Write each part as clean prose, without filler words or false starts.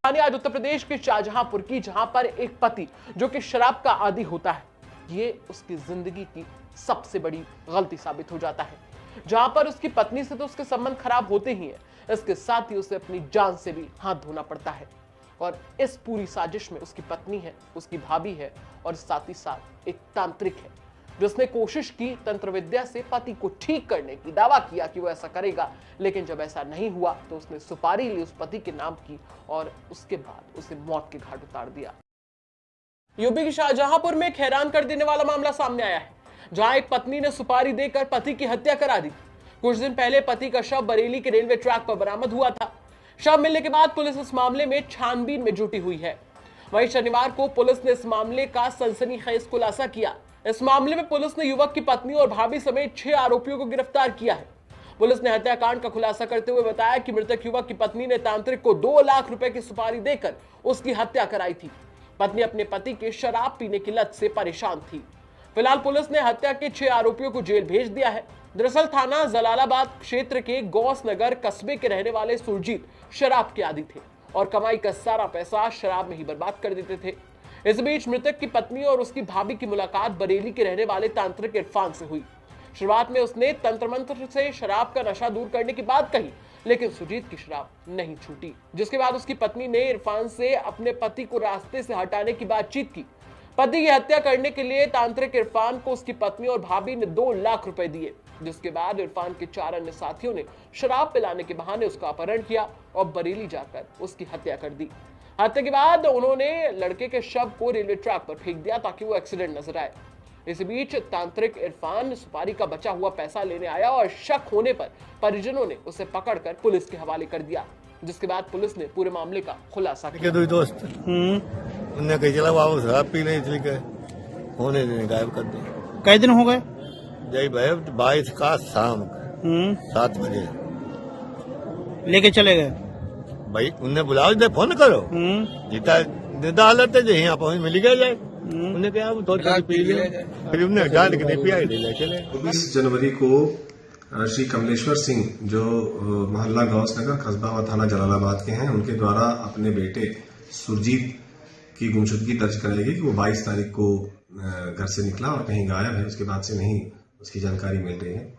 कहानी आज उत्तर प्रदेश के शाहजहांपुर की, जहां पर एक पति जो कि शराब का आदी होता है, ये उसकी जिंदगी की सबसे बड़ी गलती साबित हो जाता है। जहां पर उसकी पत्नी से तो उसके संबंध खराब होते ही हैं, इसके साथ ही उसे अपनी जान से भी हाथ धोना पड़ता है। और इस पूरी साजिश में उसकी पत्नी है, उसकी भाभी है और साथ ही साथ एक तांत्रिक है, जिसने कोशिश की तंत्र विद्या से पति को ठीक करने की, दावा किया कि वो ऐसा करेगा, लेकिन जब ऐसा नहीं हुआ तो उसने सुपारी ली उस पति के नाम की और उसके बाद उसे मौत के घाट उतार दिया। यूपी के शाहजहांपुर में एक हैरान कर देने वाला मामला सामने आया है, जहां एक पत्नी ने सुपारी देकर पति की हत्या करा दी। कुछ दिन पहले पति का शव बरेली के रेलवे ट्रैक पर बरामद हुआ था। शव मिलने के बाद पुलिस इस मामले में छानबीन में जुटी हुई है। वहीं शनिवार को पुलिस ने इस मामले का सनसनीखेज खुलासा किया। इस मामले में पुलिस ने युवक की पत्नी और भाभी समेत 6 आरोपियों को गिरफ्तार किया है। पुलिस ने हत्याकांड का खुलासा करते हुए बताया कि मृतक युवक की पत्नी ने तांत्रिक को 2 लाख रुपए की सुपारी देकर उसकी हत्या कराई थी। पत्नी अपने पति के शराब पीने की लत से परेशान थी। फिलहाल पुलिस ने हत्या के 6 आरोपियों को जेल भेज दिया है। दरअसल थाना जलालाबाद क्षेत्र के गौस नगर कस्बे के रहने वाले सुरजीत शराब के आदी थे और कमाई का सारा पैसा शराब में ही बर्बाद कर देते थे। इस बीच मृतक की पत्नी और उसकी भाभी की मुलाकात बरेली के रहने वाले तांत्रिक इरफान से हुई। शुरुआत में उसने तंत्र मंत्र से शराब का नशा दूर करने की बात कही, लेकिन सुरजीत की शराब नहीं छूटी, जिसके बाद उसकी पत्नी ने इरफान से अपने पति को रास्ते से हटाने की बातचीत की। पति की हत्या करने के लिए तांत्रिक इरफान को उसकी पत्नी और भाभी ने 2 लाख रुपए दिए, जिसके बाद इरफान के 4 अन्य साथियों ने शराब पिलाने के बहाने उसका अपहरण किया और बरेली जाकर उसकी हत्या कर दी। हत्या के बाद उन्होंने लड़के के शव को रेलवे ट्रैक पर फेंक दिया ताकि वो एक्सीडेंट नजर आए। इस बीच तांत्रिक इरफान सुपारी का बचा हुआ पैसा लेने आया और शक होने पर परिजनों ने उसे पकड़कर पुलिस के हवाले कर दिया, जिसके बाद पुलिस ने पूरे मामले का खुलासा किया। दोस्त उन्होंने कही चला बाबू शराब पी नहीं, इसलिए कहे होने देने गायब कर दिया। कई दिन हो गए? जय भाई 22 का शाम 7 बजे लेके चले गए भाई, उन्हें बुलाओ दे, फोन करो जीता निदा हालत है जो यहाँ पहुंच मिल गया जाए। उन्हें कहा वो थोड़ी पी लिया, फिर उन्हें डाल के नहीं पिया, ले चले। 24 जनवरी को श्री कमलेश्वर सिंह जो मोहल्ला गौस नगर कस्बा व थाना जलालाबाद के हैं, उनके द्वारा अपने बेटे सुरजीत की गुमशुदगी दर्ज कराई गई कि वो 22 तारीख को घर से निकला और कहीं गायब है, उसके बाद से नहीं उसकी जानकारी मिल रही है।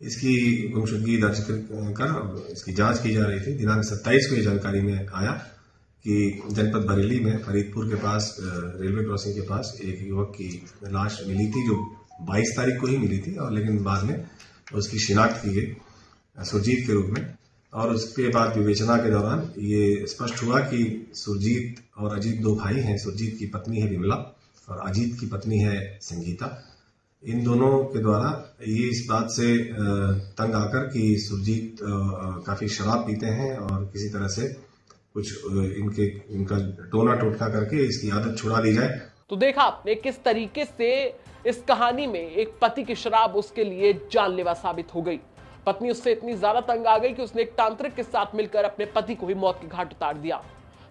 इसकी गुमशुदगी दर्ज कर इसकी जांच की जा रही थी। दिनांक 27 को ये जानकारी में आया कि जनपद बरेली में फरीदपुर के पास रेलवे क्रॉसिंग के पास एक युवक की लाश मिली थी, जो 22 तारीख को ही मिली थी, और लेकिन बाद में उसकी शिनाख्त की गई सुरजीत के रूप में। और उसके बाद विवेचना के दौरान ये स्पष्ट हुआ कि सुरजीत और अजीत 2 भाई हैं। सुरजीत की पत्नी है विमला और अजीत की पत्नी है संगीता। इन दोनों के द्वारा ये इस बात से तंग आकर कि सुरजीत काफी शराब पीते हैं और किसी तरह से कुछ इनका टोना टोटका करके इसकी आदत छुड़ा दी जाए। तो देखा आपने किस तरीके से इस कहानी में एक पति की शराब उसके लिए जानलेवा साबित हो गई। पत्नी उससे इतनी ज्यादा तंग आ गई कि उसने एक तांत्रिक के साथ मिलकर अपने पति को भी मौत के घाट उतार दिया।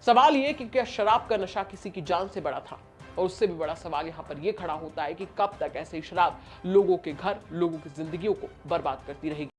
सवाल यह कि क्या शराब का नशा किसी की जान से बड़ा था? और उससे भी बड़ा सवाल यहां पर यह खड़ा होता है कि कब तक ऐसे ही शराब लोगों के घर, लोगों की जिंदगियों को बर्बाद करती रहेगी।